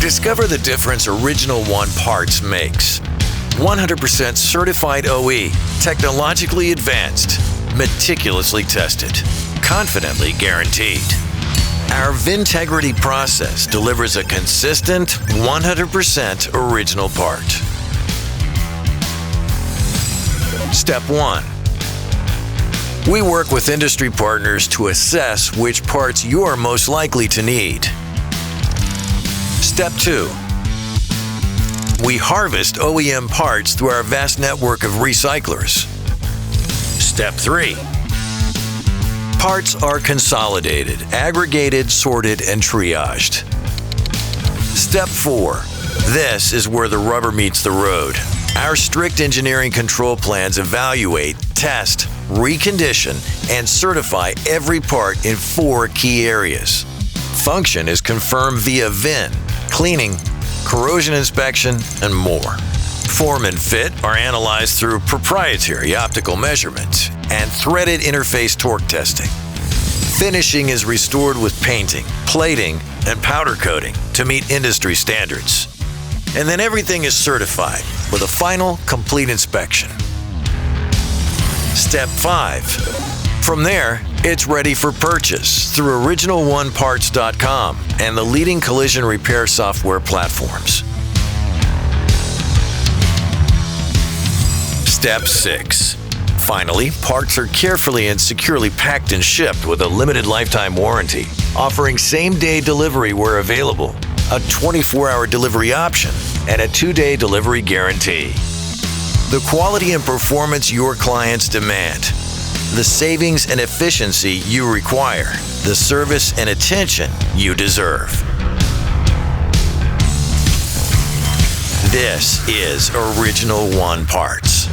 Discover the difference Original One Parts makes. 100% certified OE, technologically advanced, meticulously tested, confidently guaranteed. Our VINtegrity process delivers a consistent 100% original part. Step 1. We work with industry partners to assess which parts you're most likely to need. Step 2. We harvest OEM parts through our vast network of recyclers. Step 3. Parts are consolidated, aggregated, sorted, and triaged. Step 4. This is where the rubber meets the road. Our strict engineering control plans evaluate, test, recondition, and certify every part in 4 key areas. Function is confirmed via VIN, cleaning, corrosion inspection, and more. Form and fit are analyzed through proprietary optical measurements and threaded interface torque testing. Finishing is restored with painting, plating, and powder coating to meet industry standards. And then everything is certified with a final, complete inspection. Step 5. From there, it's ready for purchase through OriginalOneParts.com and the leading collision repair software platforms. Step 6. Finally, parts are carefully and securely packed and shipped with a limited lifetime warranty, offering same-day delivery where available, a 24-hour delivery option, and a 2-day delivery guarantee. The quality and performance your clients demand, the savings and efficiency you require, the service and attention you deserve. This is Original One Parts.